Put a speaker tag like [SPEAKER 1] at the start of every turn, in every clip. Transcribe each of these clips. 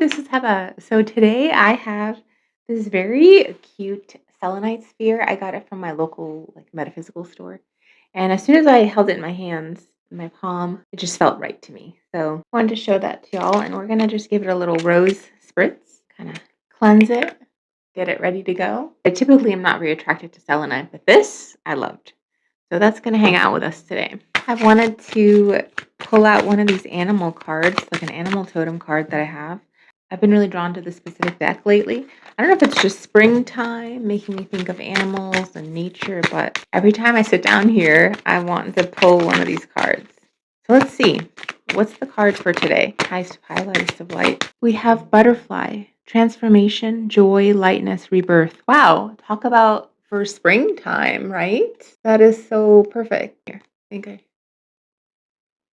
[SPEAKER 1] this is Heba. So today I have this very cute selenite sphere. I got it from my local metaphysical store. And as soon as I held it in my hands, in my palm, it just felt right to me. So I wanted to show that to y'all. And we're gonna just give it a little rose spritz, kind of cleanse it, get it ready to go. I typically am not very attracted to selenite, but this I loved. So that's gonna hang out with us today. I wanted to pull out one of these animal cards, like an animal totem card that I have. I've been really drawn to this specific deck lately. I don't know if it's just springtime making me think of animals and nature, but every time I sit down here, I want to pull one of these cards. So let's see. What's the card for today? Highest of high, lightest of light. We have butterfly, transformation, joy, lightness, rebirth. Wow, talk about for springtime, right? That is so perfect. Here, I think I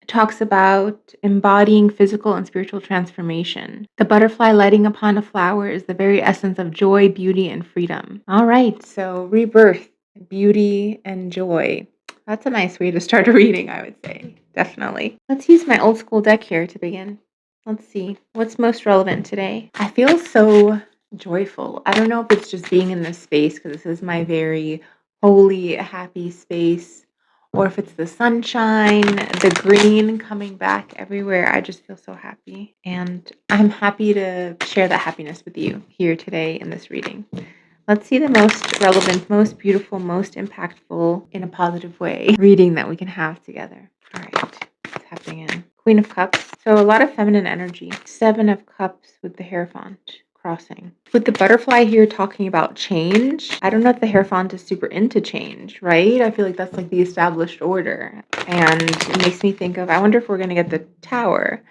[SPEAKER 1] talks about embodying physical and spiritual transformation. The butterfly lighting upon a flower is the very essence of joy, beauty, and freedom. All right, so rebirth, beauty, and joy. That's a nice way to start a reading, I would say. Definitely. Let's use my old school deck here to begin. Let's see. What's most relevant today? I feel so joyful. I don't know if it's just being in this space because this is my very holy, happy space, or if it's the sunshine, the green coming back everywhere. I just feel so happy. And I'm happy to share that happiness with you here today in this reading. Let's see the most relevant, most beautiful, most impactful, in a positive way, reading that we can have together. All right, tapping in. Queen of Cups. So a lot of feminine energy. Seven of Cups with the Hierophant crossing. With the butterfly here talking about change, I don't know if the Hierophant is super into change, right? I feel like that's like the established order. And it makes me think of, I wonder if we're going to get the Tower.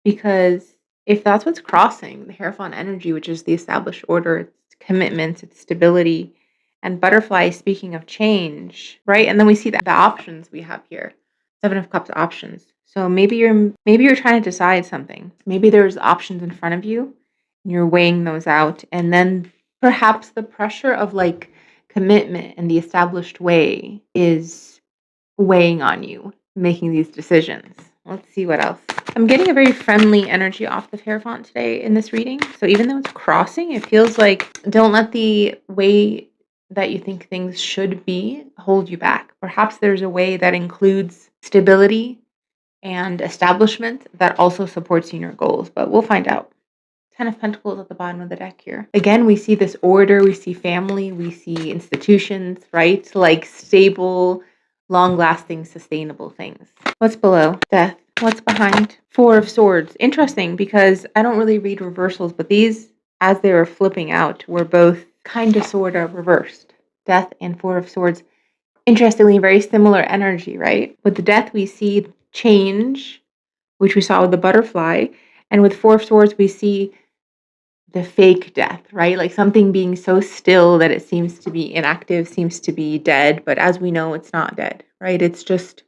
[SPEAKER 1] Because if that's what's crossing, the Hierophant energy, which is the established order, it's commitment, it's stability, and butterfly, speaking of change, right? And then we see the options we have here. Seven of Cups options. So maybe you're trying to decide something. Maybe there's options in front of you and you're weighing those out. And then perhaps the pressure of like commitment and the established way is weighing on you, making these decisions. Let's see what else. I'm getting a very friendly energy off the Hierophant today in this reading. So even though it's crossing, it feels like don't let the way that you think things should be hold you back. Perhaps there's a way that includes stability and establishment that also supports you in your goals, but we'll find out. Ten of Pentacles at the bottom of the deck here. Again, we see this order, we see family, we see institutions, right? Like stable, long-lasting, sustainable things. What's below? Death. What's behind? Four of Swords. Interesting because I don't really read reversals, but these, as they were flipping out, were both kind of sort of reversed. Death and Four of Swords. Interestingly, very similar energy, right? With the Death, we see change, which we saw with the butterfly. And with Four of Swords, we see the fake death, right? Like something being so still that it seems to be inactive, seems to be dead. But as we know, it's not dead, right? It's just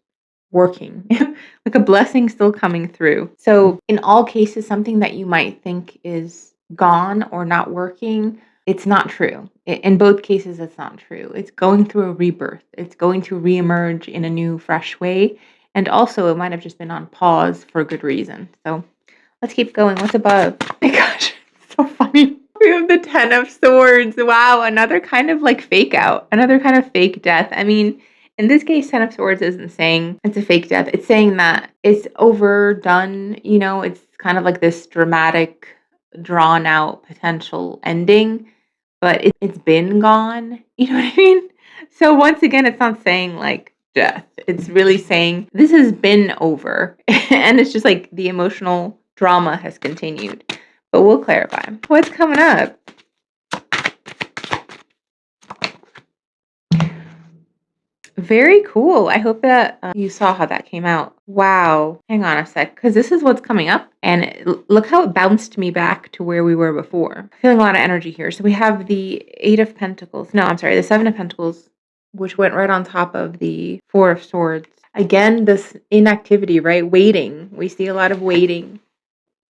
[SPEAKER 1] working, like a blessing still coming through. So in all cases, something that you might think is gone or not working, it's not true. In both cases, it's not true. It's going through a rebirth. It's going to reemerge in a new, fresh way. And also, it might have just been on pause for good reason. So let's keep going. What's above? Oh my gosh, it's so funny. We have the Ten of Swords. Wow, another kind of like fake out, another kind of fake death. I mean, in this case, Ten of Swords isn't saying it's a fake death. It's saying that it's overdone. You know, it's kind of like this dramatic, drawn out potential ending, but it's been gone. You know what I mean? So once again, it's not saying like death. It's really saying this has been over. And it's just like the emotional drama has continued. But we'll clarify. What's coming up? Very cool. I hope that you saw how that came out. Wow. Hang on a sec, because this is what's coming up. And look how it bounced me back to where we were before. Feeling a lot of energy here. So we have the Eight of Pentacles. No, I'm sorry, the Seven of Pentacles, which went right on top of the Four of Swords. Again, this inactivity, right? Waiting. We see a lot of waiting,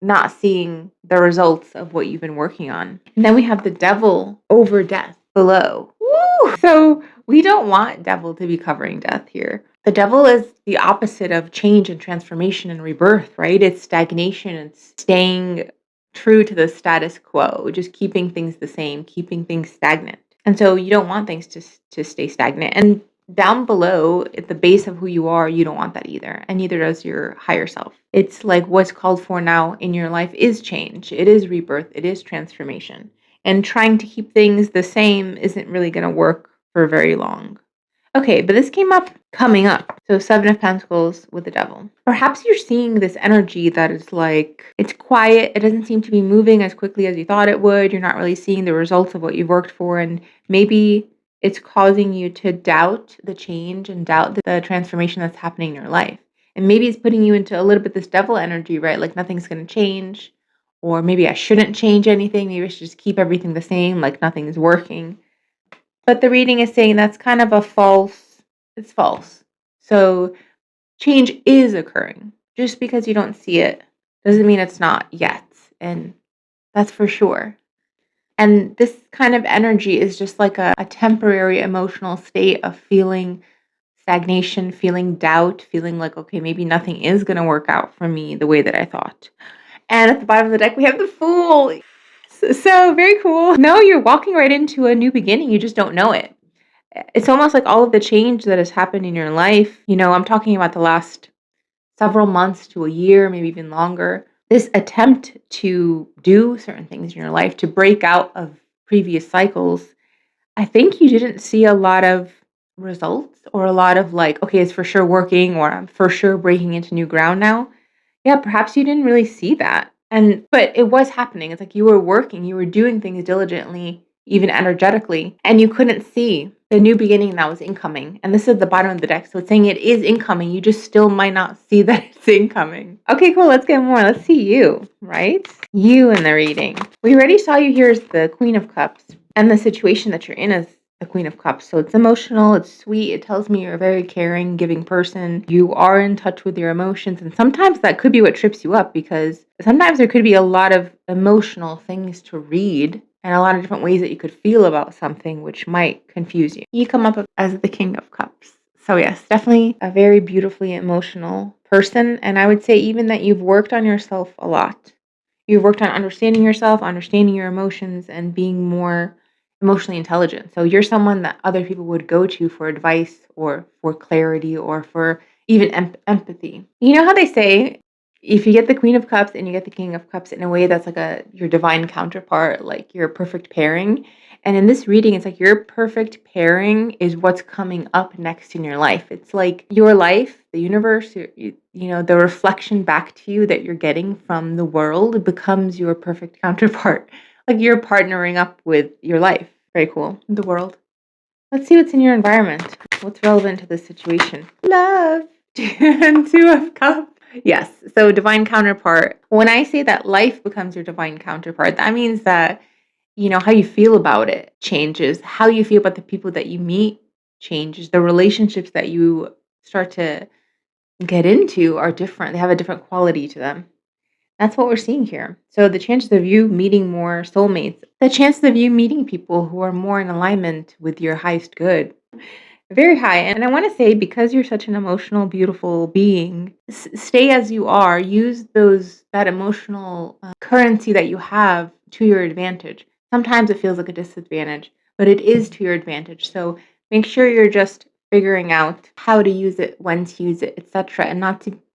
[SPEAKER 1] not seeing the results of what you've been working on. And then we have the Devil over death below. Woo! So we don't want Devil to be covering death here. The Devil is the opposite of change and transformation and rebirth, right? It's stagnation. It's staying true to the status quo, just keeping things the same, keeping things stagnant. And so you don't want things to stay stagnant. And down below, at the base of who you are, you don't want that either. And neither does your higher self. It's like what's called for now in your life is change, it is rebirth, it is transformation. And trying to keep things the same isn't really going to work for very long. Okay, but this came up coming up. So 7 of Pentacles with the Devil. Perhaps you're seeing this energy that is like, it's quiet. It doesn't seem to be moving as quickly as you thought it would. You're not really seeing the results of what you've worked for. And maybe it's causing you to doubt the change and doubt the transformation that's happening in your life. And maybe it's putting you into a little bit this devil energy, right? Like nothing's going to change. Or maybe I shouldn't change anything. Maybe I should just keep everything the same, like nothing is working. But the reading is saying that's kind of it's false. So change is occurring. Just because you don't see it doesn't mean it's not yet. And that's for sure. And this kind of energy is just like a temporary emotional state of feeling stagnation, feeling doubt, feeling like, okay, maybe nothing is going to work out for me the way that I thought. And at the bottom of the deck, we have the Fool. So very cool. No, you're walking right into a new beginning. You just don't know it. It's almost like all of the change that has happened in your life. I'm talking about the last several months to a year, maybe even longer. This attempt to do certain things in your life, to break out of previous cycles, I think you didn't see a lot of results or a lot of like, okay, it's for sure working or I'm for sure breaking into new ground now. Yeah, perhaps you didn't really see that. But it was happening. It's like you were working, you were doing things diligently, even energetically, and you couldn't see the new beginning that was incoming. And this is the bottom of the deck. So it's saying it is incoming. You just still might not see that it's incoming. Okay, cool. Let's get more. Let's see you, right? You in the reading. We already saw you here as the Queen of Cups, and the situation that you're in is the Queen of Cups. So it's emotional, it's sweet. It tells me you're a very caring, giving person. You are in touch with your emotions. And sometimes that could be what trips you up, because sometimes there could be a lot of emotional things to read and a lot of different ways that you could feel about something, which might confuse you. You come up as the King of Cups. So yes, definitely a very beautifully emotional person. And I would say even that you've worked on yourself a lot. You've worked on understanding yourself, understanding your emotions, and being more emotionally intelligent. So you're someone that other people would go to for advice or for clarity or for even empathy. You know how they say if you get the Queen of Cups and you get the King of Cups in a way that's like your divine counterpart, like your perfect pairing. And in this reading, it's like your perfect pairing is what's coming up next in your life. It's like your life, the universe, the reflection back to you that you're getting from the world becomes your perfect counterpart. Like you're partnering up with your life. Very cool. The world. Let's see what's in your environment. What's relevant to this situation? Love. And 2 of Cups. Yes. So divine counterpart. When I say that life becomes your divine counterpart, that means that, how you feel about it changes. How you feel about the people that you meet changes. The relationships that you start to get into are different. They have a different quality to them. That's what we're seeing here. So the chances of you meeting more soulmates, the chances of you meeting people who are more in alignment with your highest good, very high. And I want to say, because you're such an emotional, beautiful being, stay as you are. Use that emotional currency that you have to your advantage. Sometimes it feels like a disadvantage, but it is to your advantage. So make sure you're just figuring out how to use it, when to use it, etc., and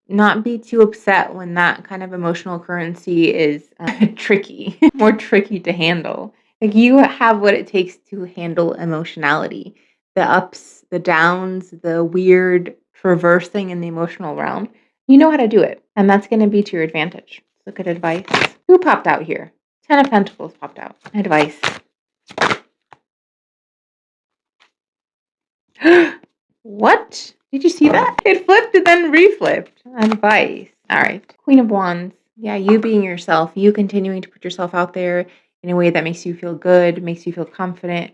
[SPEAKER 1] not be too upset when that kind of emotional currency is tricky, more tricky to handle. Like you have what it takes to handle emotionality, the ups, the downs, the weird traversing in the emotional realm. You know how to do it, and that's going to be to your advantage. Look at advice. Who popped out here? 10 of Pentacles popped out. Advice. What? Did you see that? It flipped and then reflipped. Advice. All right. Queen of Wands. Yeah, you being yourself, you continuing to put yourself out there in a way that makes you feel good, makes you feel confident.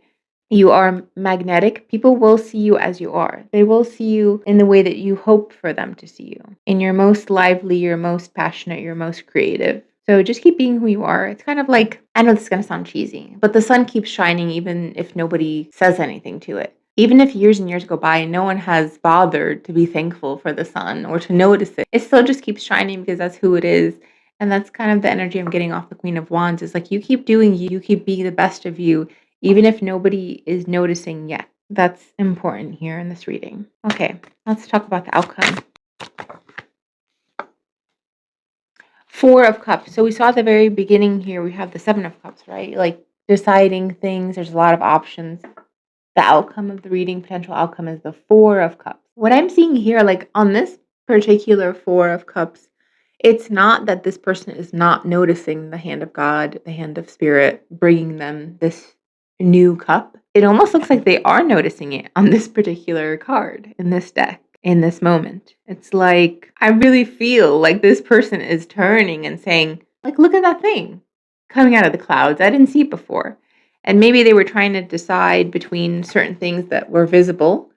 [SPEAKER 1] You are magnetic. People will see you as you are. They will see you in the way that you hope for them to see you. In your most lively, your most passionate, your most creative. So just keep being who you are. It's kind of like, I know this is going to sound cheesy, but the sun keeps shining even if nobody says anything to it. Even if years and years go by and no one has bothered to be thankful for the sun or to notice it, it still just keeps shining because that's who it is. And that's kind of the energy I'm getting off the Queen of Wands is like you keep doing you keep being the best of you, even if nobody is noticing yet. That's important here in this reading. Okay, let's talk about the outcome. Four of Cups. So we saw at the very beginning here, we have the Seven of Cups, right? Like deciding things, there's a lot of options. The outcome of the reading, potential outcome, is the Four of Cups. What I'm seeing here, like on this particular Four of Cups, it's not that this person is not noticing the hand of God, the hand of Spirit, bringing them this new cup. It almost looks like they are noticing it on this particular card in this deck, in this moment. It's like, I really feel like this person is turning and saying, like, look at that thing coming out of the clouds. I didn't see it before. And maybe they were trying to decide between certain things that were visible,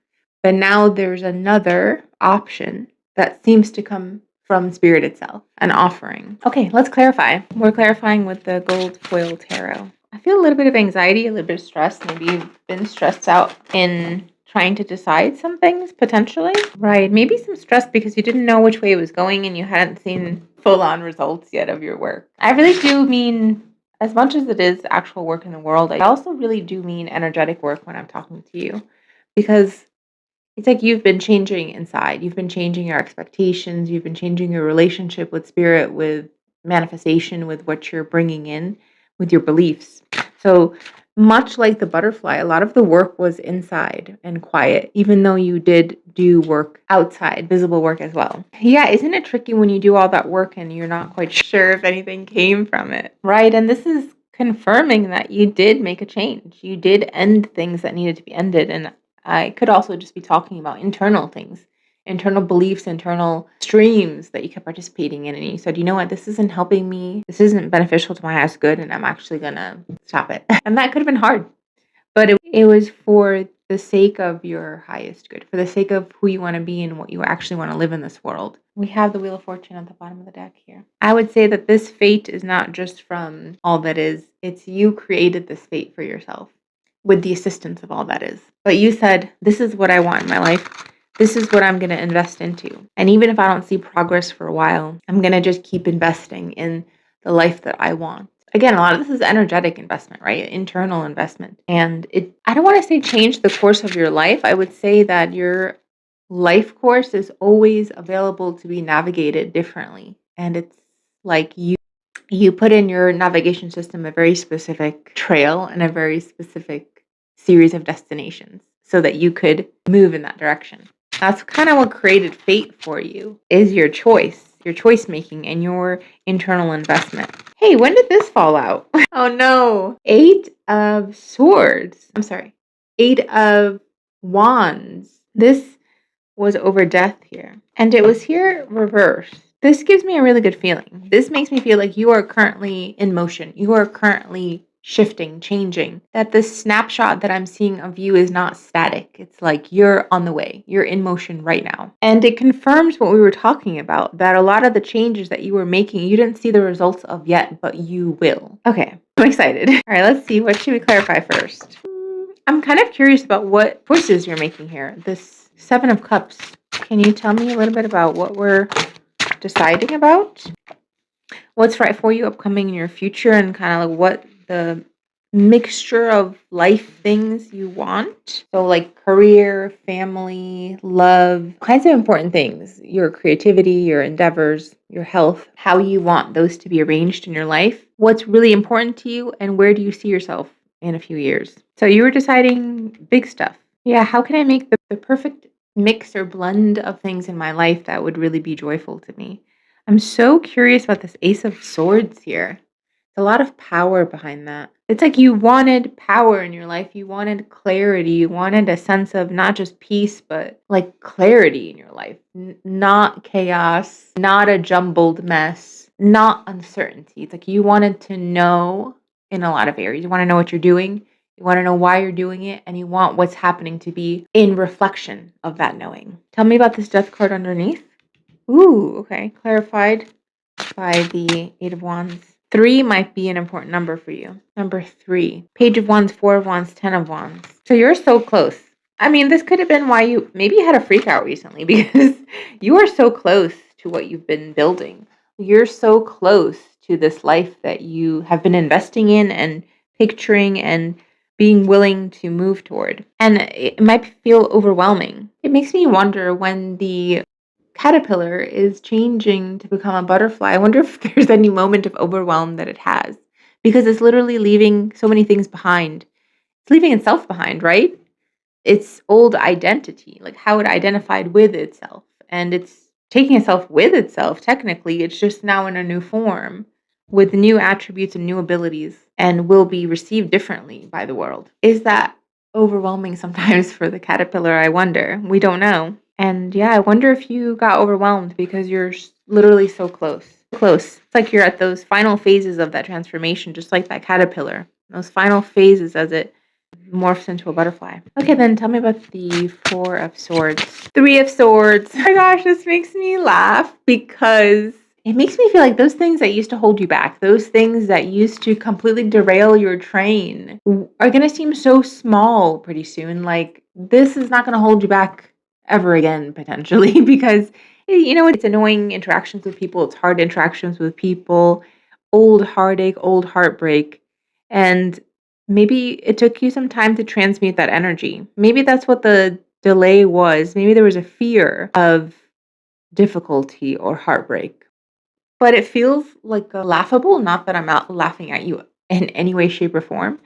[SPEAKER 1] but now there's another option that seems to come from Spirit itself, an offering. Okay, let's clarify. We're clarifying with the gold foil tarot. I feel a little bit of anxiety, a little bit of stress. Maybe you've been stressed out in trying to decide some things, potentially. Right, maybe some stress because you didn't know which way it was going and you hadn't seen full-on results yet of your work. I really do mean, as much as it is actual work in the world, I also really do mean energetic work when I'm talking to you, because it's like you've been changing inside. You've been changing your expectations. You've been changing your relationship with spirit, with manifestation, with what you're bringing in, with your beliefs. So much like the butterfly, a lot of the work was inside and quiet, even though you did do work outside, visible work as well. Yeah, isn't it tricky when you do all that work and you're not quite sure if anything came from it, right? And this is confirming that you did make a change. You did end things that needed to be ended. And I could also just be talking about internal things, internal beliefs, internal streams that you kept participating in. And you said, you know what, this isn't helping me. This isn't beneficial to my highest good. And I'm actually going to stop it. And that could have been hard. But it was for the sake of your highest good, for the sake of who you want to be and what you actually want to live in this world. We have the Wheel of Fortune at the bottom of the deck here. I would say that this fate is not just from all that is. It's you created this fate for yourself with the assistance of all that is. But you said, this is what I want in my life. This is what I'm going to invest into. And even if I don't see progress for a while, I'm going to just keep investing in the life that I want. Again, a lot of this is energetic investment, right? Internal investment. And I don't want to say change the course of your life. I would say that your life course is always available to be navigated differently. And it's like you put in your navigation system a very specific trail and a very specific series of destinations so that you could move in that direction. That's kind of what created fate for you, is your choice making and your internal investment. Hey, when did this fall out? Oh no. 8 of Swords. I'm sorry. 8 of Wands. This was over death here. And it was here reversed. This gives me a really good feeling. This makes me feel like you are currently in motion. You are currently shifting, changing. That the snapshot that I'm seeing of you is not static. It's like you're on the way. You're in motion right now. And it confirms what we were talking about, that a lot of the changes that you were making, you didn't see the results of yet, but you will. Okay, I'm excited. All right, let's see. What should we clarify first? I'm kind of curious about what choices you're making here. This 7 of Cups. Can you tell me a little bit about what we're deciding about? What's right for you upcoming in your future, and kind of like what the mixture of life things you want? So like career, family, love, kinds of important things. Your creativity, your endeavors, your health, how you want those to be arranged in your life. What's really important to you, and where do you see yourself in a few years? So you were deciding big stuff. Yeah, how can I make the perfect mix or blend of things in my life that would really be joyful to me? I'm so curious about this Ace of Swords here. There's a lot of power behind that. It's like you wanted power in your life. You wanted clarity. You wanted a sense of not just peace, but like clarity in your life. Not chaos, not a jumbled mess, not uncertainty. It's like you wanted to know in a lot of areas. You want to know what you're doing. You want to know why you're doing it, and you want what's happening to be in reflection of that knowing. Tell me about this Death card underneath. Ooh, okay. Clarified by the 8 of Wands. 3 might be an important number for you. Number 3. Page of Wands, 4 of Wands, 10 of Wands. So you're so close. I mean, this could have been why you maybe had a freak out recently, because you are so close to what you've been building. You're so close to this life that you have been investing in and picturing and being willing to move toward. And it might feel overwhelming. It makes me wonder when the caterpillar is changing to become a butterfly. I wonder if there's any moment of overwhelm that it has because it's literally leaving so many things behind. It's leaving itself behind, right? Its old identity, like how it identified with itself. And it's taking itself with itself, technically. It's just now in a new form with new attributes and new abilities and will be received differently by the world. Is that overwhelming sometimes for the caterpillar? I wonder. We don't know. And yeah, I wonder if you got overwhelmed because you're literally so close. Close. It's like you're at those final phases of that transformation, just like that caterpillar. Those final phases as it morphs into a butterfly. Okay, then tell me about the Four of Swords. Three of Swords. Oh my gosh, this makes me laugh because it makes me feel like those things that used to hold you back, those things that used to completely derail your train, are going to seem so small pretty soon. Like, this is not going to hold you back ever again, potentially, because, it's annoying interactions with people, it's hard interactions with people, old heartache, old heartbreak. And maybe it took you some time to transmute that energy. Maybe that's what the delay was. Maybe there was a fear of difficulty or heartbreak. But it feels like a laughable, not that I'm out laughing at you in any way, shape, or form.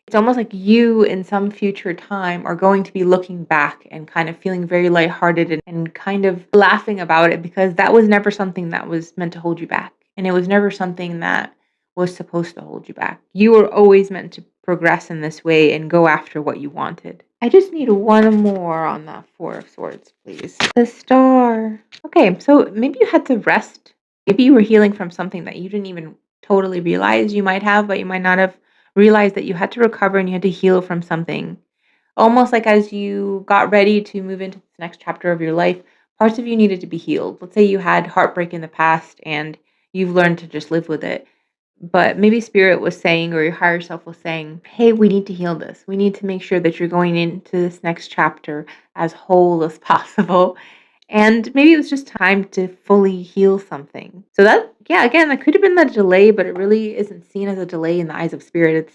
[SPEAKER 1] It's almost like you in some future time are going to be looking back and kind of feeling very lighthearted and kind of laughing about it because that was never something that was meant to hold you back. And it was never something that was supposed to hold you back. You were always meant to progress in this way and go after what you wanted. I just need one more on that Four of Swords, please. The Star. Okay, so maybe you had to rest. Maybe you were healing from something that you didn't even totally realize you might have, but you might not have realized that you had to recover and you had to heal from something. Almost like as you got ready to move into this next chapter of your life, parts of you needed to be healed. Let's say you had heartbreak in the past and you've learned to just live with it. But maybe spirit was saying, or your higher self was saying, hey, we need to heal this. We need to make sure that you're going into this next chapter as whole as possible. And maybe it was just time to fully heal something. So that, yeah, again, that could have been the delay, but it really isn't seen as a delay in the eyes of spirit.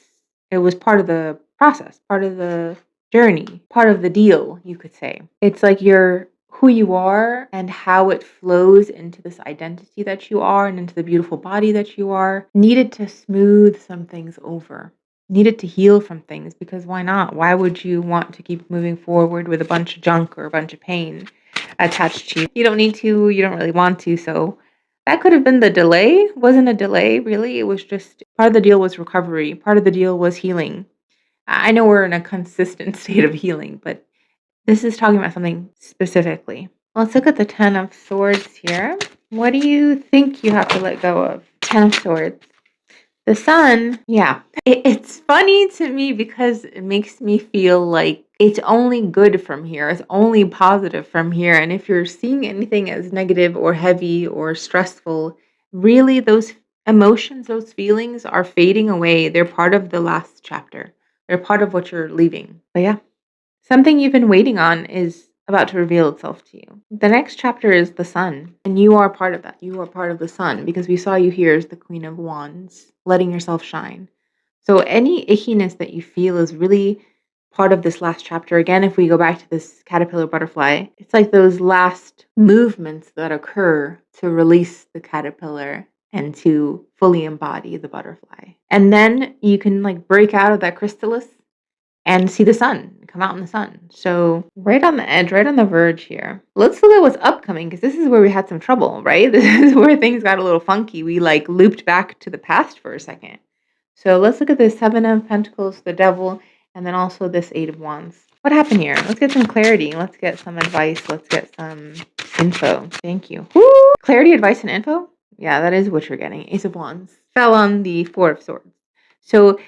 [SPEAKER 1] It was part of the process, part of the journey, part of the deal, you could say. It's like you're who you are and how it flows into this identity that you are and into the beautiful body that you are needed to smooth some things over, needed to heal from things, because why not? Why would you want to keep moving forward with a bunch of junk or a bunch of pain attached to you? You don't need to, you don't really want to. So that could have been the delay. It wasn't a delay, really. It was just part of the deal was recovery. Part of the deal was healing. I know we're in a consistent state of healing, but this is talking about something specifically. Let's look at the Ten of Swords here. What do you think you have to let go of? Ten of Swords. The Sun, yeah. It's funny to me because it makes me feel like it's only good from here. It's only positive from here. And if you're seeing anything as negative or heavy or stressful, really those emotions, those feelings are fading away. They're part of the last chapter. They're part of what you're leaving. But yeah, something you've been waiting on is about to reveal itself to you. The next chapter is the Sun, and you are part of that. You are part of the Sun because we saw you here as the Queen of Wands, letting yourself shine. So any ickiness that you feel is really part of this last chapter. Again, if we go back to this caterpillar butterfly, it's like those last movements that occur to release the caterpillar and to fully embody the butterfly. And then you can like break out of that chrysalis and see the sun, come out in the sun. So right on the edge, right on the verge here. Let's look at what's upcoming because this is where we had some trouble, right? This is where things got a little funky. We like looped back to the past for a second. So let's look at the Seven of Pentacles, the Devil, and then also this Eight of Wands. What happened here? Let's get some clarity. Let's get some advice. Let's get some info. Thank you. Woo! Clarity, advice, and info? Yeah, that is what you're getting. Ace of Wands. Fell on the Four of Swords. So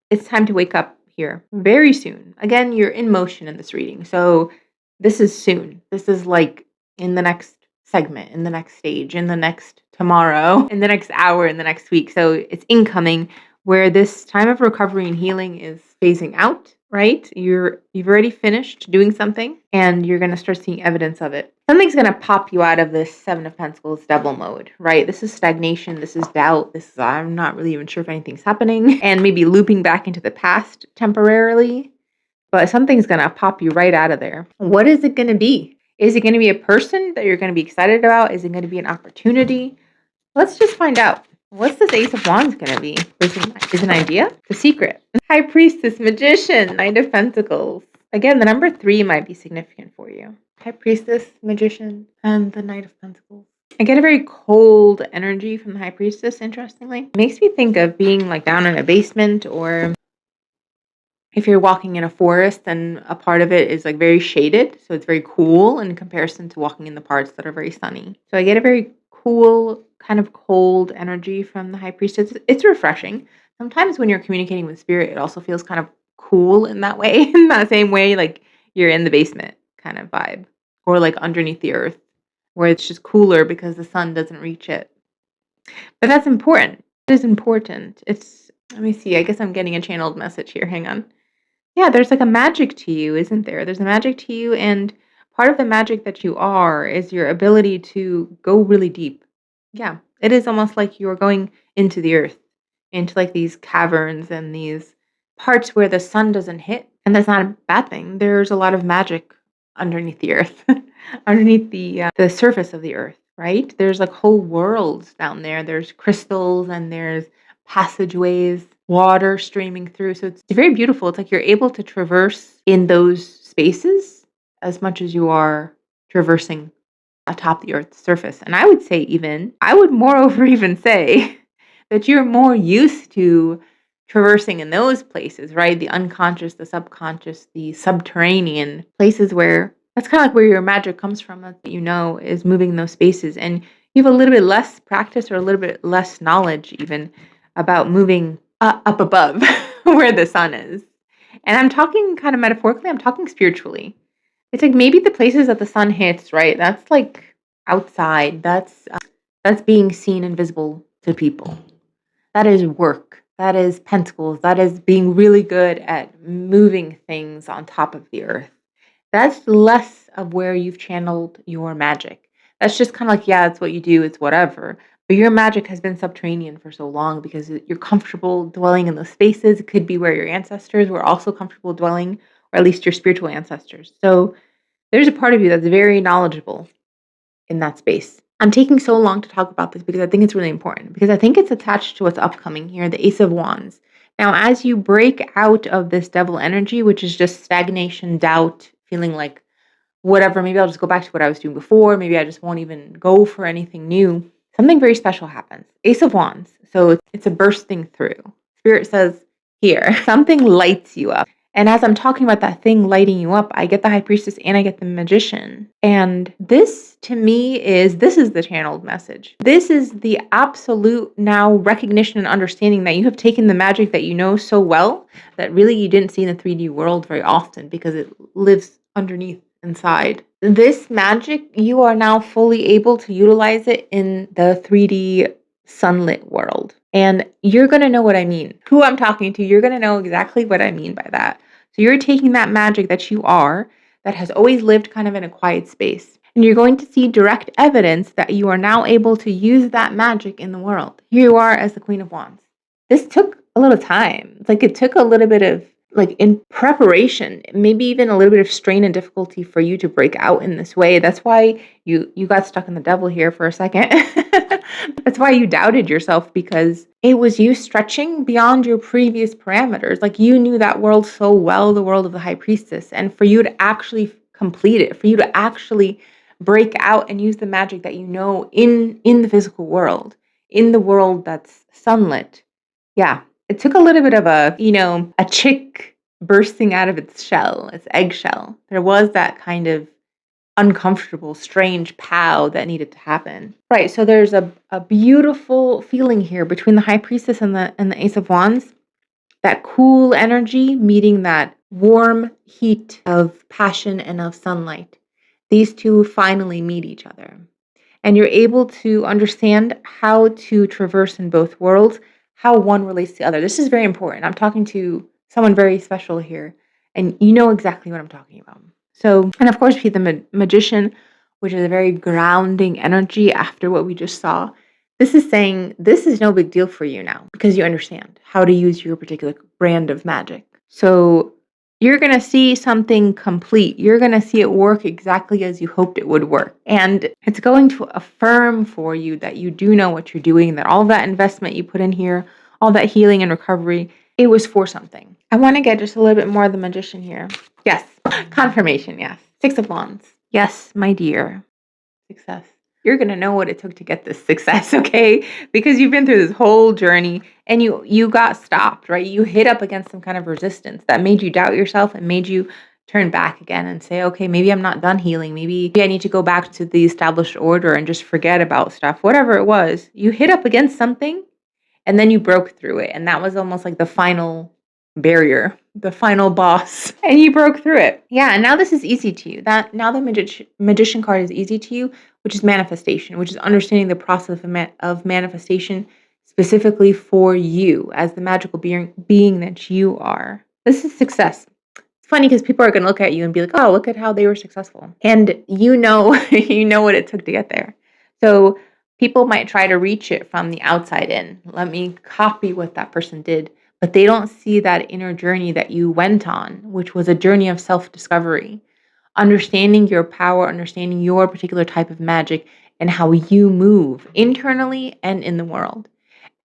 [SPEAKER 1] it's time to wake up here very soon. Again, you're in motion in this reading. So this is soon. This is like in the next segment, in the next stage, in the next tomorrow, in the next hour, in the next week. So it's incoming where this time of recovery and healing is phasing out, right? You've already finished doing something and you're going to start seeing evidence of it. Something's going to pop you out of this 7 of Pentacles devil mode, right? This is stagnation, this is doubt, this is I'm not really even sure if anything's happening and maybe looping back into the past temporarily, but something's going to pop you right out of there. What is it going to be? Is it going to be a person that you're going to be excited about? Is it going to be an opportunity? Let's just find out. What's this Ace of Wands going to be? Is an idea? The secret. High Priestess, Magician, Knight of Pentacles. Again, the number 3 might be significant for you. High Priestess, Magician, and the Knight of Pentacles. I get a very cold energy from the High Priestess, interestingly. It makes me think of being like down in a basement, or if you're walking in a forest and a part of it is like very shaded, so it's very cool in comparison to walking in the parts that are very sunny. So I get a very cool, kind of cold energy from the High Priestess. It's refreshing. Sometimes when you're communicating with spirit, it also feels kind of cool in that way, in that same way, like you're in the basement kind of vibe, or like underneath the earth, where it's just cooler because the sun doesn't reach it. But that's important. It is important. Let me see, I guess I'm getting a channeled message here. Hang on. Yeah, there's like a magic to you, isn't there? There's a magic to you, and part of the magic that you are is your ability to go really deep. Yeah, it is almost like you're going into the earth, into like these caverns and these parts where the sun doesn't hit. And that's not a bad thing. There's a lot of magic underneath the earth, underneath the surface of the earth, right? There's like whole worlds down there. There's crystals and there's passageways, water streaming through. So it's very beautiful. It's like you're able to traverse in those spaces as much as you are traversing atop the earth's surface. And I would moreover even say that you're more used to traversing in those places, right? The unconscious, the subconscious, the subterranean places where that's kind of like where your magic comes from, that is moving in those spaces. And you have a little bit less practice or a little bit less knowledge even about moving up above where the sun is. And I'm talking kind of metaphorically, I'm talking spiritually. It's like maybe the places that the sun hits, right? That's like outside. That's being seen and visible to people. That is work. That is pentacles. That is being really good at moving things on top of the earth. That's less of where you've channeled your magic. That's just kind of like, yeah, it's what you do, it's whatever. But your magic has been subterranean for so long because you're comfortable dwelling in those spaces. It could be where your ancestors were also comfortable dwelling, or at least your spiritual ancestors. So there's a part of you that's very knowledgeable in that space. I'm taking so long to talk about this because I think it's really important, because I think it's attached to what's upcoming here, the Ace of Wands. Now, as you break out of this devil energy, which is just stagnation, doubt, feeling like whatever, maybe I'll just go back to what I was doing before, maybe I just won't even go for anything new, something very special happens. Ace of Wands. So it's a bursting through. Spirit says here, something lights you up. And as I'm talking about that thing lighting you up, I get the High Priestess and I get the Magician. And this, to me, this is the channeled message. This is the absolute now recognition and understanding that you have taken the magic that you know so well that really you didn't see in the 3D world very often because it lives underneath, inside. This magic, you are now fully able to utilize it in the 3D sunlit world. And you're going to know what I mean. Who I'm talking to, you're going to know exactly what I mean by that. So you're taking that magic that you are, that has always lived kind of in a quiet space, and you're going to see direct evidence that you are now able to use that magic in the world. Here you are as the Queen of Wands. This took a little time. It's like it took a little bit of in preparation, maybe even a little bit of strain and difficulty for you to break out in this way. That's why you got stuck in the devil here for a second. That's why you doubted yourself, because it was you stretching beyond your previous parameters. Like you knew that world so well, the world of the High Priestess, and for you to actually complete it, for you to actually break out and use the magic that you know in the physical world, in the world that's sunlit. Yeah. It took a little bit of a chick bursting out of its shell, its eggshell. There was that kind of uncomfortable, strange pow that needed to happen. Right, so there's a beautiful feeling here between the High Priestess and the Ace of Wands. That cool energy meeting that warm heat of passion and of sunlight. These two finally meet each other. And you're able to understand how to traverse in both worlds, how one relates to the other. This is very important. I'm talking to someone very special here. And you know exactly what I'm talking about. So, and of course, the magician, which is a very grounding energy after what we just saw. This is saying this is no big deal for you now because you understand how to use your particular brand of magic. So you're going to see something complete. You're going to see it work exactly as you hoped it would work. And it's going to affirm for you that you do know what you're doing, that all that investment you put in here, all that healing and recovery, it was for something. I want to get just a little bit more of the magician here. Yes. Confirmation. Yes. Six of Wands. Yes, my dear. Success. You're going to know what it took to get this success, okay? Because you've been through this whole journey and you got stopped, right? You hit up against some kind of resistance that made you doubt yourself and made you turn back again and say, okay, maybe I'm not done healing. Maybe I need to go back to the established order and just forget about stuff. Whatever it was, you hit up against something and then you broke through it. And that was almost like the final barrier, the final boss, and you broke through it. Yeah, and now this is easy to you. That now the magician card is easy to you, which is manifestation, which is understanding the process of manifestation specifically for you as the magical being that you are. This is success. It's funny because people are going to look at you and be like, "Oh, look at how they were successful," and you know, you know what it took to get there. So people might try to reach it from the outside in. Let me copy what that person did, but they don't see that inner journey that you went on, which was a journey of self-discovery, understanding your power, understanding your particular type of magic, and how you move internally and in the world.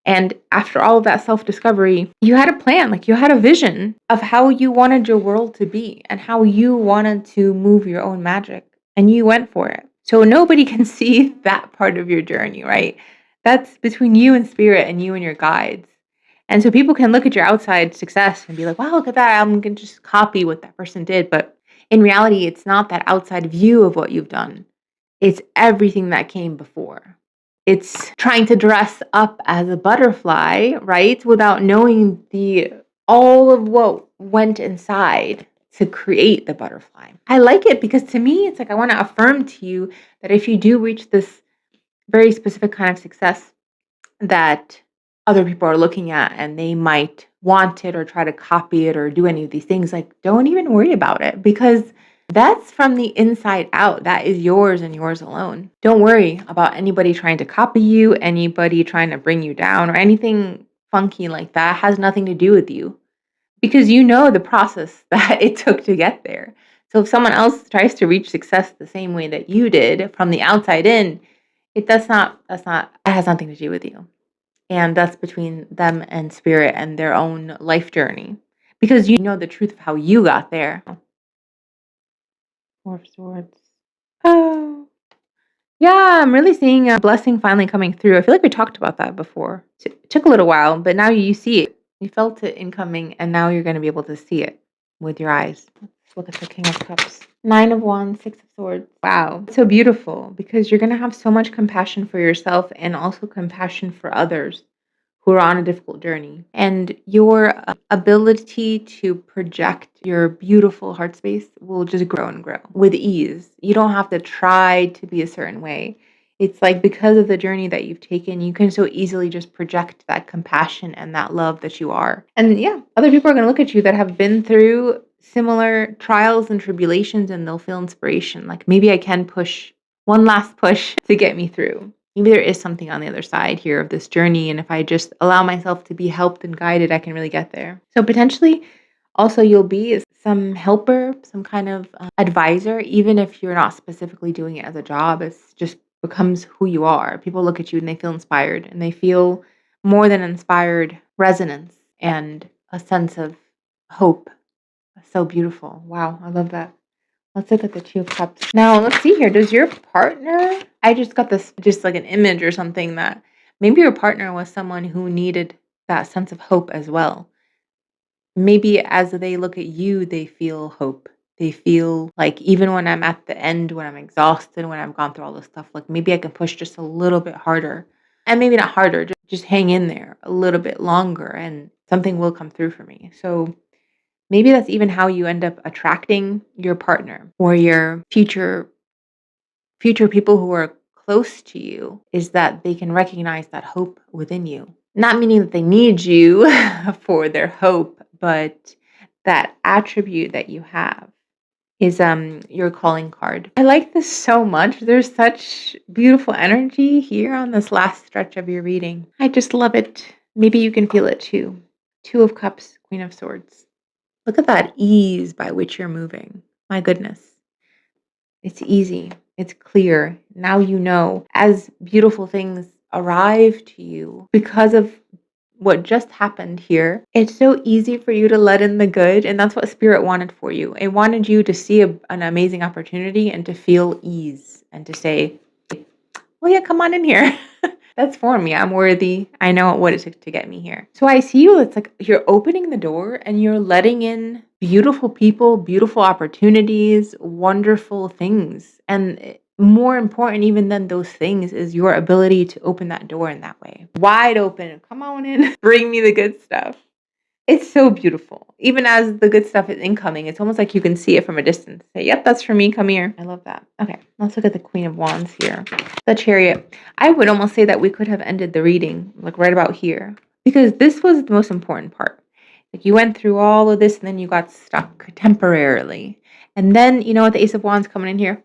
[SPEAKER 1] And after all of that self-discovery, you had a plan, like you had a vision of how you wanted your world to be and how you wanted to move your own magic, and you went for it. So nobody can see that part of your journey, right? That's between you and spirit and you and your guides. And so people can look at your outside success and be like, wow, look at that. I'm going to just copy what that person did. But in reality, it's not that outside view of what you've done. It's everything that came before. It's trying to dress up as a butterfly, right? Without knowing the all of what went inside to create the butterfly. I like it because to me, it's like I want to affirm to you that if you do reach this very specific kind of success that other people are looking at and they might want it or try to copy it or do any of these things, like don't even worry about it because that's from the inside out. That is yours and yours alone. Don't worry about anybody trying to copy you, anybody trying to bring you down or anything funky like that. It has nothing to do with you because you know the process that it took to get there. So if someone else tries to reach success the same way that you did from the outside in, it has nothing to do with you. And that's between them and spirit and their own life journey because you know the truth of how you got there. Four of Swords. Oh, yeah, I'm really seeing a blessing finally coming through. I feel like we talked about that before. It took a little while, but now you see it. You felt it incoming, and now you're going to be able to see it with your eyes. Let's look at the King of Cups. Nine of Wands, Six of Swords. Wow. It's so beautiful because you're going to have so much compassion for yourself and also compassion for others who are on a difficult journey. And your ability to project your beautiful heart space will just grow and grow with ease. You don't have to try to be a certain way. It's like because of the journey that you've taken, you can so easily just project that compassion and that love that you are. And yeah, other people are going to look at you that have been through similar trials and tribulations and they'll feel inspiration. Like maybe I can push one last push to get me through. Maybe there is something on the other side here of this journey. And if I just allow myself to be helped and guided, I can really get there. So potentially also you'll be some helper, some kind of advisor, even if you're not specifically doing it as a job. It's just becomes who you are. People look at you and they feel inspired and they feel more than inspired resonance and a sense of hope. So beautiful. Wow. I love that. Let's look at the Two of Cups. Now, let's see here. Does your partner, I just got this, just like an image or something that maybe your partner was someone who needed that sense of hope as well. Maybe as they look at you, they feel hope. They feel like even when I'm at the end, when I'm exhausted, when I've gone through all this stuff, like maybe I can push just a little bit harder. And maybe not harder, just hang in there a little bit longer and something will come through for me. So maybe that's even how you end up attracting your partner or your future people who are close to you is that they can recognize that hope within you. Not meaning that they need you for their hope, but that attribute that you have is your calling card. I like this so much. There's such beautiful energy here on this last stretch of your reading. I just love it. Maybe you can feel it too. Two of Cups, Queen of Swords. Look at that ease by which you're moving. My goodness. It's easy. It's clear. Now you know as beautiful things arrive to you because of what just happened here, it's so easy for you to let in the good. And that's what Spirit wanted for you. It wanted you to see an amazing opportunity and to feel ease and to say, well, yeah, come on in here. That's for me. I'm worthy. I know what it took to get me here. So I see you. It's like you're opening the door and you're letting in beautiful people, beautiful opportunities, wonderful things. And more important, even than those things, is your ability to open that door in that way. Wide open. Come on in. Bring me the good stuff. It's so beautiful. Even as the good stuff is incoming, it's almost like you can see it from a distance. Say, yep, that's for me. Come here. I love that. Okay, let's look at the Queen of Wands here. The Chariot. I would almost say that we could have ended the reading like right about here because this was the most important part. Like you went through all of this and then you got stuck temporarily. And then, with the Ace of Wands coming in here,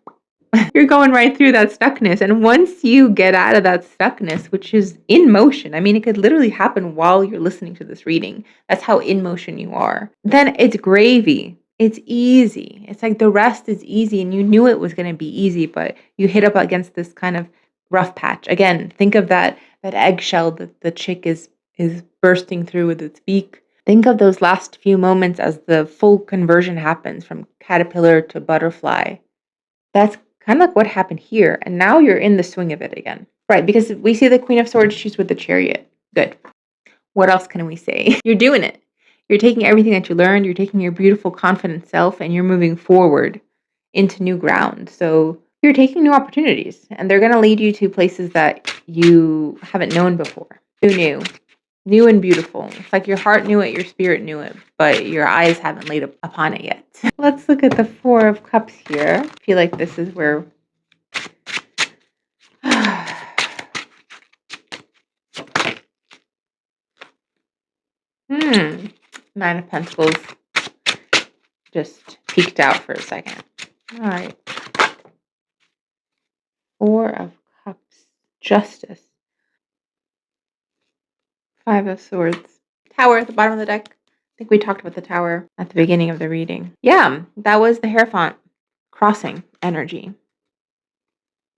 [SPEAKER 1] you're going right through that stuckness. And once you get out of that stuckness, which is in motion, I mean, it could literally happen while you're listening to this reading. That's how in motion you are. Then it's gravy. It's easy. It's like the rest is easy and you knew it was going to be easy, but you hit up against this kind of rough patch. Again, think of that eggshell that the chick is bursting through with its beak. Think of those last few moments as the full conversion happens from caterpillar to butterfly. That's kind of like what happened here. And now you're in the swing of it again. Right, because we see the Queen of Swords, she's with the Chariot. Good. What else can we say? You're doing it. You're taking everything that you learned, you're taking your beautiful, confident self, and you're moving forward into new ground. So you're taking new opportunities, and they're going to lead you to places that you haven't known before. Who knew? New and beautiful. It's like your heart knew it, your spirit knew it, but your eyes haven't laid upon it yet. Let's look at the Four of Cups here. I feel like this is where Nine of Pentacles just peeked out for a second. All right. Four of Cups. Justice. Five of Swords. Tower at the bottom of the deck. I think we talked about the Tower at the beginning of the reading. Yeah, that was the Hierophant crossing energy.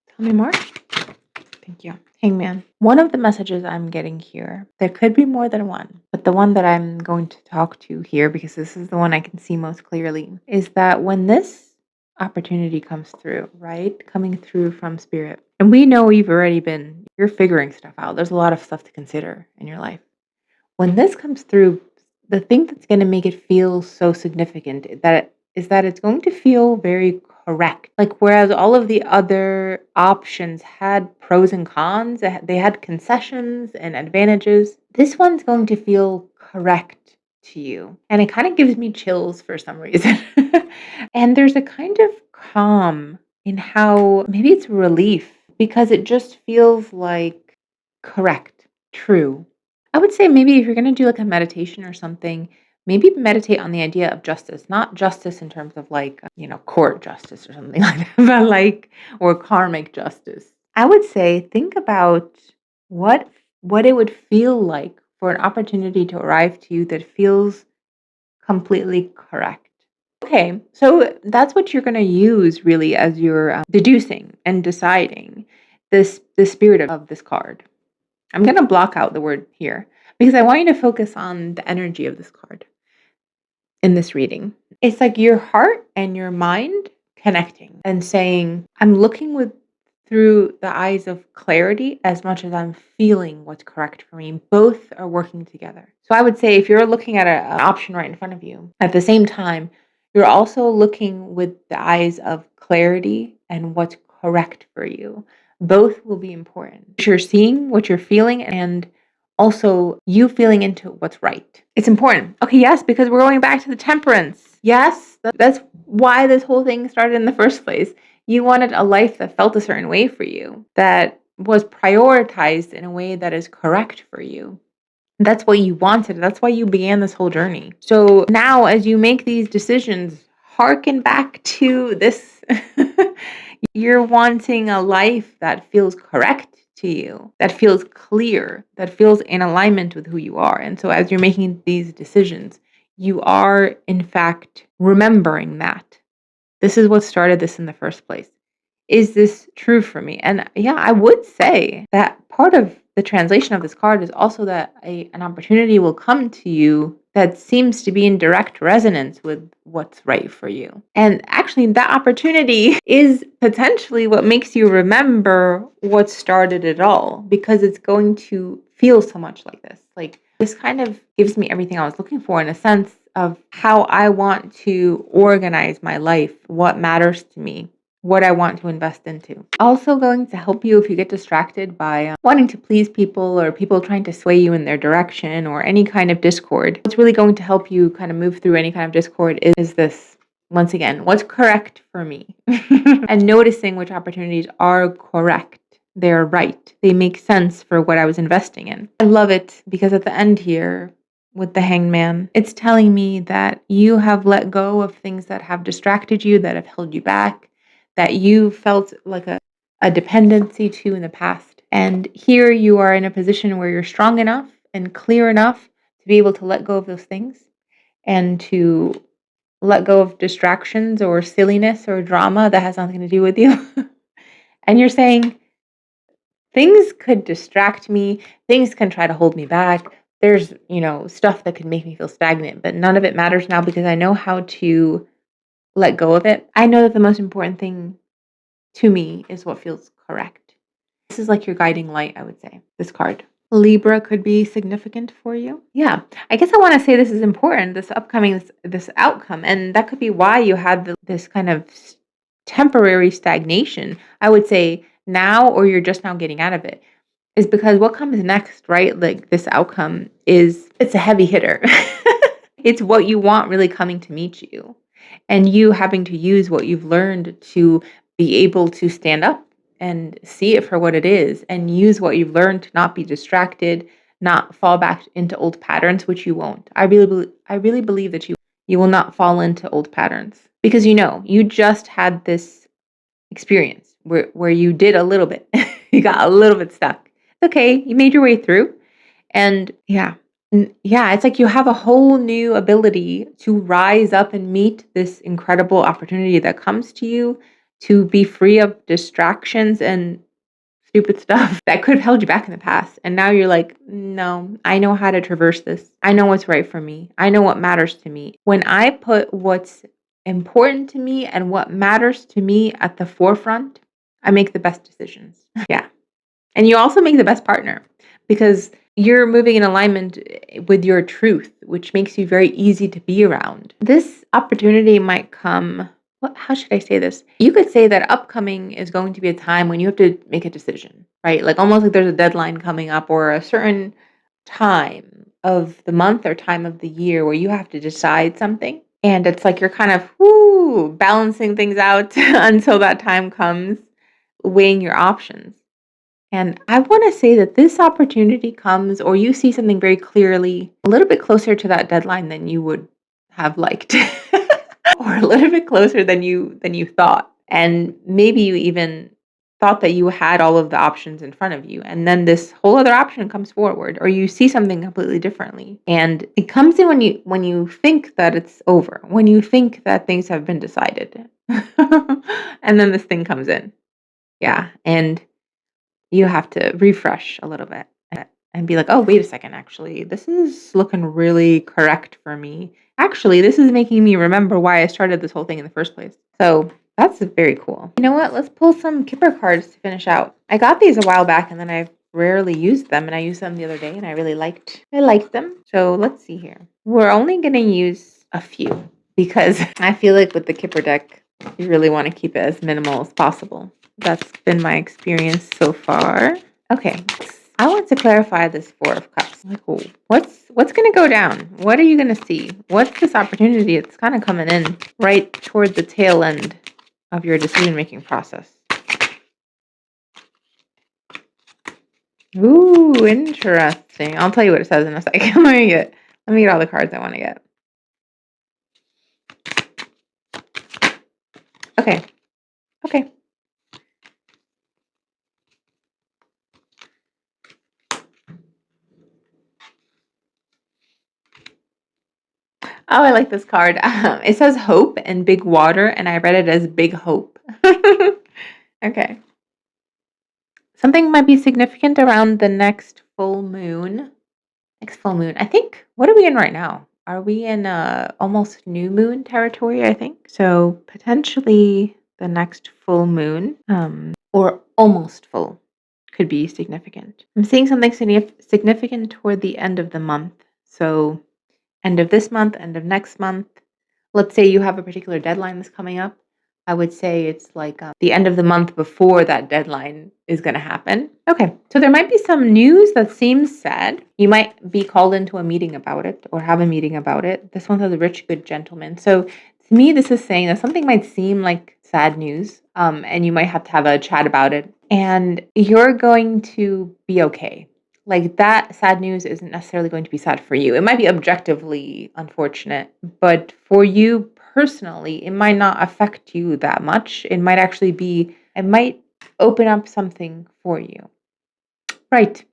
[SPEAKER 1] Tell me more. Thank you. Hangman. One of the messages I'm getting here, there could be more than one, but the one that I'm going to talk to here, because this is the one I can see most clearly, is that when this opportunity comes through, right? Coming through from Spirit, and we know you're figuring stuff out. There's a lot of stuff to consider in your life. When this comes through, the thing that's going to make it feel so significant is that it's going to feel very correct. Like whereas all of the other options had pros and cons, they had concessions and advantages, this one's going to feel correct to you. And it kind of gives me chills for some reason. And there's a kind of calm in how maybe it's relief because it just feels like correct, true. I would say maybe if you're going to do like a meditation or something, maybe meditate on the idea of justice, not justice in terms of like, court justice or something like that, but like, or karmic justice. I would say think about what it would feel like for an opportunity to arrive to you that feels completely correct. Okay, so that's what you're going to use really as you're deducing and deciding the spirit of this card. I'm going to block out the word here because I want you to focus on the energy of this card in this reading. It's like your heart and your mind connecting and saying, I'm looking through the eyes of clarity as much as I'm feeling what's correct for me. Both are working together. So I would say if you're looking at an option right in front of you, at the same time, you're also looking with the eyes of clarity and what's correct for you. Both will be important. You're seeing what you're feeling and also you feeling into what's right. It's important. Okay, yes, because we're going back to the Temperance. Yes, that's why this whole thing started in the first place. You wanted a life that felt a certain way for you, that was prioritized in a way that is correct for you. That's what you wanted. That's why you began this whole journey. So now, as you make these decisions, harken back to this. You're wanting a life that feels correct to you, that feels clear, that feels in alignment with who you are. And so, as you're making these decisions, you are, in fact, remembering that this is what started this in the first place. Is this true for me? And yeah, I would say that part of the translation of this card is also that an opportunity will come to you that seems to be in direct resonance with what's right for you. And actually, that opportunity is potentially what makes you remember what started it all, because it's going to feel so much like this. Like, this kind of gives me everything I was looking for in a sense of how I want to organize my life, what matters to me, what I want to invest into. Also going to help you if you get distracted by wanting to please people or people trying to sway you in their direction or any kind of discord. What's really going to help you kind of move through any kind of discord is this, once again, what's correct for me? And noticing which opportunities are correct. They're right. They make sense for what I was investing in. I love it because at the end here, with the hangman, it's telling me that you have let go of things that have distracted you, that have held you back, that you felt like a dependency to in the past. And here you are in a position where you're strong enough and clear enough to be able to let go of those things and to let go of distractions or silliness or drama that has nothing to do with you. And you're saying, things could distract me, things can try to hold me back. There's, stuff that could make me feel stagnant, but none of it matters now because I know how to let go of it. I know that the most important thing to me is what feels correct. This is like your guiding light, I would say, this card. Libra could be significant for you. Yeah, I guess I want to say this is important, this upcoming, this outcome, and that could be why you had this kind of temporary stagnation, I would say now, or you're just now getting out of it, is because what comes next, right? Like this outcome it's a heavy hitter. It's what you want really coming to meet you and you having to use what you've learned to be able to stand up and see it for what it is and use what you've learned to not be distracted, not fall back into old patterns, which you won't. I really believe that you will not fall into old patterns because you just had this experience where you did a little bit. You got a little bit stuck. It's okay. You made your way through. And yeah, it's like you have a whole new ability to rise up and meet this incredible opportunity that comes to you, to be free of distractions and stupid stuff that could have held you back in the past. And now you're like, no, I know how to traverse this. I know what's right for me. I know what matters to me. When I put what's important to me and what matters to me at the forefront, I make the best decisions. Yeah. And you also make the best partner because you're moving in alignment with your truth, which makes you very easy to be around. This opportunity might come. How should I say this? You could say that upcoming is going to be a time when you have to make a decision, right? Like almost like there's a deadline coming up or a certain time of the month or time of the year where you have to decide something. And it's like you're kind of balancing things out until that time comes, weighing your options. And I want to say that this opportunity comes, or you see something very clearly, a little bit closer to that deadline than you would have liked, or a little bit closer than you thought. And maybe you even thought that you had all of the options in front of you, and then this whole other option comes forward, or you see something completely differently. And it comes in when you think that it's over, when you think that things have been decided, and then this thing comes in. Yeah, and you have to refresh a little bit and be like, oh, wait a second, actually, this is looking really correct for me. Actually, this is making me remember why I started this whole thing in the first place. So that's very cool. You know what? Let's pull some Kipper cards to finish out. I got these a while back and then I've rarely used them, and I used them the other day and I liked them. So let's see here. We're only going to use a few because I feel like with the Kipper deck, you really want to keep it as minimal as possible. That's been my experience so far. Okay, I want to clarify this Four of Cups. Like, what's going to go down? What are you going to see? What's this opportunity? It's kind of coming in right toward the tail end of your decision-making process. Ooh, interesting. I'll tell you what it says in a second. Let me get all the cards I want to get. Okay. Okay. Oh, I like this card. It says hope and big water, and I read it as big hope. Okay. Something might be significant around the next full moon. Next full moon. I think, what are we in right now? Are we in almost new moon territory, I think? So potentially the next full moon, or almost full, could be significant. I'm seeing something significant toward the end of the month. So end of this month, end of next month. Let's say you have a particular deadline that's coming up. I would say it's like the end of the month before that deadline is going to happen. Okay, so there might be some news that seems sad. You might be called into a meeting about it or have a meeting about it. This one says a rich, good gentleman. So to me, this is saying that something might seem like sad news, and you might have to have a chat about it. And you're going to be okay. Like that sad news isn't necessarily going to be sad for you. It might be objectively unfortunate, but for you personally, it might not affect you that much. It might open up something for you. Right.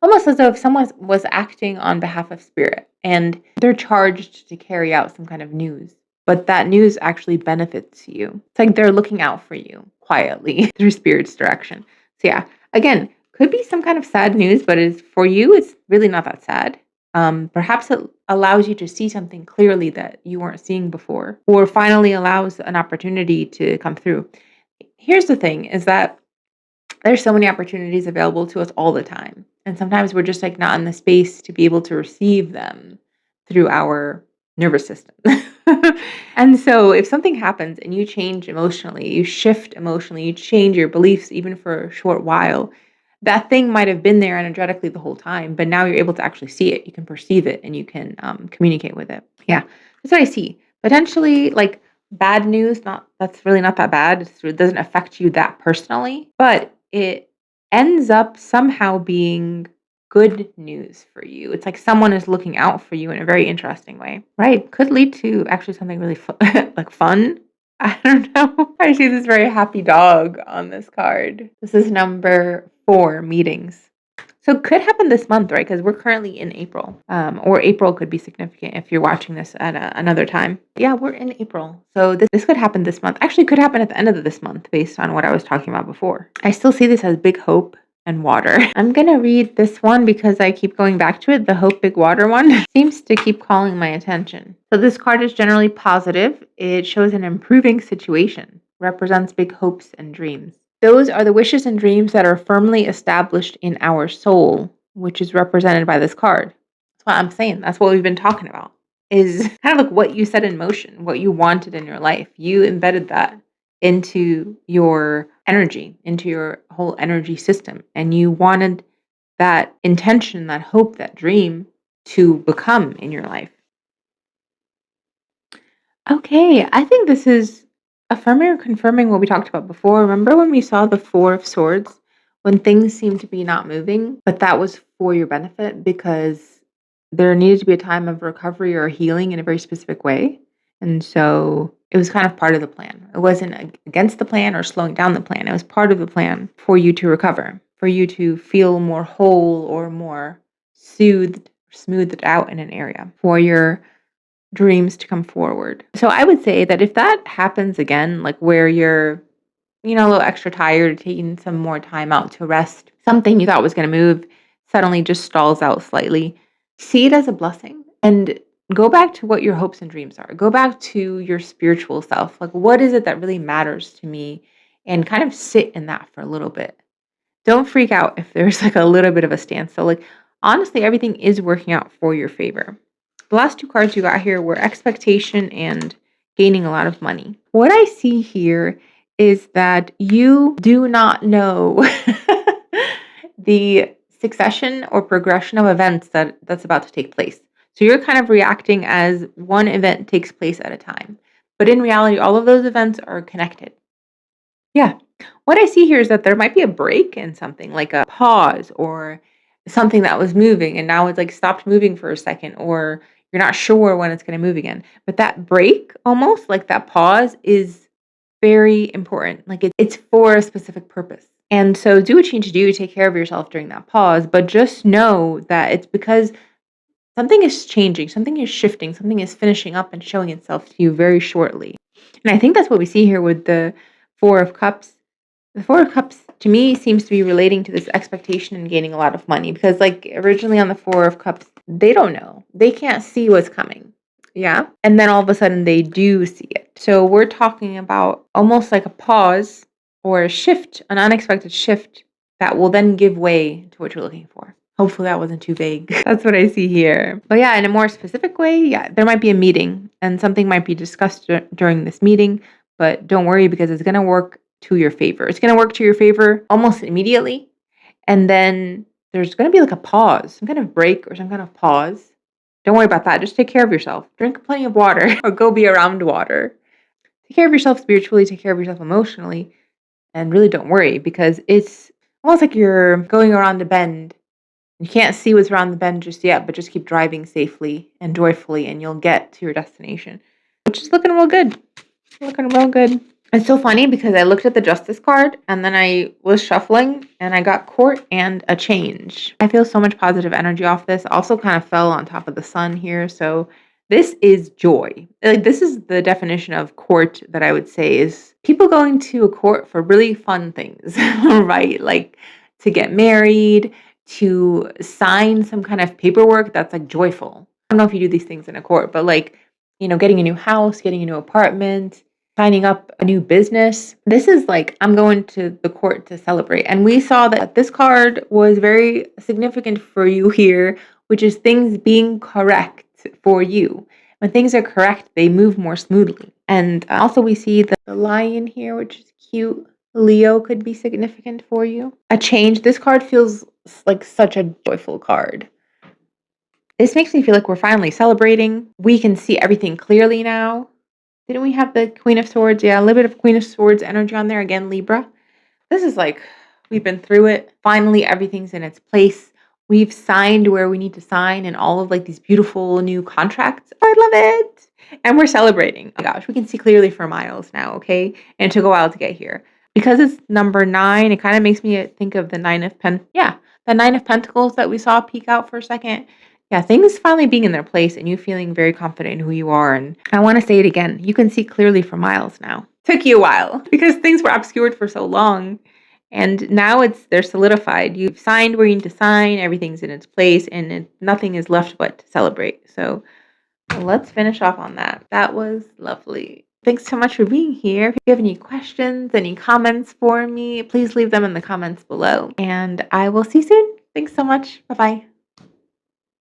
[SPEAKER 1] Almost as though if someone was acting on behalf of spirit and they're charged to carry out some kind of news, but that news actually benefits you. It's like they're looking out for you quietly through spirit's direction. So yeah, again, could be some kind of sad news, but for you, it's really not that sad. Perhaps it allows you to see something clearly that you weren't seeing before, or finally allows an opportunity to come through. Here's the thing is that there's so many opportunities available to us all the time. And sometimes we're just like not in the space to be able to receive them through our nervous system. And so if something happens and you change emotionally, you shift emotionally, you change your beliefs even for a short while, that thing might have been there energetically the whole time, but now you're able to actually see it. You can perceive it and you can communicate with it. Yeah, that's what I see. Potentially, like bad news, not that's really not that bad. It doesn't affect you that personally, but it ends up somehow being good news for you. It's like someone is looking out for you in a very interesting way. Right. Could lead to actually something really like fun. I don't know. I see this very happy dog on this card. This is number 4, meetings. So it could happen this month, right? Because we're currently in April. Or April could be significant if you're watching this at another time. Yeah, we're in April. So this could happen this month. Actually, could happen at the end of this month based on what I was talking about before. I still see this as big hope and water. I'm going to read this one because I keep going back to it. The hope big water one seems to keep calling my attention. So this card is generally positive. It shows an improving situation, represents big hopes and dreams. Those are the wishes and dreams that are firmly established in our soul, which is represented by this card. That's what I'm saying. That's what we've been talking about. Is kind of like what you set in motion, what you wanted in your life. You embedded that into your energy, into your whole energy system. And you wanted that intention, that hope, that dream to become in your life. Okay, I think this is affirming or confirming what we talked about before. Remember when we saw the 4 of Swords? When things seem to be not moving, but that was for your benefit because there needed to be a time of recovery or healing in a very specific way. And so it was kind of part of the plan. It wasn't against the plan or slowing down the plan. It was part of the plan for you to recover, for you to feel more whole or more smoothed out in an area, for your dreams to come forward. So I would say that if that happens again, like where you're, a little extra tired, taking some more time out to rest, something you thought was going to move suddenly just stalls out slightly, see it as a blessing and go back to what your hopes and dreams are. Go back to your spiritual self. Like, what is it that really matters to me? And kind of sit in that for a little bit. Don't freak out if there's like a little bit of a standstill. Like, honestly, everything is working out for your favor. The last 2 cards you got here were expectation and gaining a lot of money. What I see here is that you do not know the succession or progression of events that's about to take place. So you're kind of reacting as one event takes place at a time. But in reality, all of those events are connected. Yeah. What I see here is that there might be a break in something, like a pause or something that was moving and now it's like stopped moving for a second, or you're not sure when it's going to move again. But that break, almost like that pause, is very important. Like it's for a specific purpose. And so do what you need to do, take care of yourself during that pause, but just know that it's because something is changing, something is shifting, something is finishing up and showing itself to you very shortly. And I think that's what we see here with the 4 of Cups. The 4 of Cups to me seems to be relating to this expectation and gaining a lot of money, because like originally on the 4 of Cups, they don't know. They can't see what's coming. Yeah. And then all of a sudden they do see it. So we're talking about almost like a pause or a shift, an unexpected shift that will then give way to what you're looking for. Hopefully that wasn't too vague. That's what I see here. But yeah, in a more specific way, yeah, there might be a meeting and something might be discussed during this meeting, but don't worry because it's going to work to your favor. It's going to work to your favor almost immediately. And then there's going to be like a pause, some kind of break or some kind of pause. Don't worry about that. Just take care of yourself. Drink plenty of water or go be around water. Take care of yourself spiritually, take care of yourself emotionally, and really don't worry because it's almost like you're going around a bend. You can't see what's around the bend just yet, but just keep driving safely and joyfully, and you'll get to your destination, which is looking real good. Looking real good. It's so funny because I looked at the Justice card and then I was shuffling and I got Court and a Change. I feel so much positive energy off this. Also kind of fell on top of the Sun here. So this is joy. Like this is the definition of court that I would say is people going to a court for really fun things, right? Like to get married, to sign some kind of paperwork that's like joyful. I don't know if you do these things in a court, but like, getting a new house, getting a new apartment, signing up a new business. This is like, I'm going to the court to celebrate. And we saw that this card was very significant for you here, which is things being correct for you. When things are correct, they move more smoothly. And also we see the lion here, which is cute. Leo could be significant for you. A change. This card feels like such a joyful card. This makes me feel like we're finally celebrating. We can see everything clearly now. Didn't we have the Queen of Swords? Yeah, a little bit of Queen of Swords energy on there. Again, Libra. This is like, we've been through it. Finally, everything's in its place. We've signed where we need to sign and all of like these beautiful new contracts. I love it. And we're celebrating. Oh my gosh, we can see clearly for miles now, okay? And it took a while to get here. Because it's number 9, it kind of makes me think of the the 9 of Pentacles that we saw peek out for a second. Yeah, things finally being in their place and you feeling very confident in who you are. And I want to say it again. You can see clearly for miles now. Took you a while because things were obscured for so long. And now they're solidified. You've signed where you need to sign. Everything's in its place and nothing is left but to celebrate. So let's finish off on that. That was lovely. Thanks so much for being here. If you have any questions, any comments for me, please leave them in the comments below. And I will see you soon. Thanks so much. Bye-bye.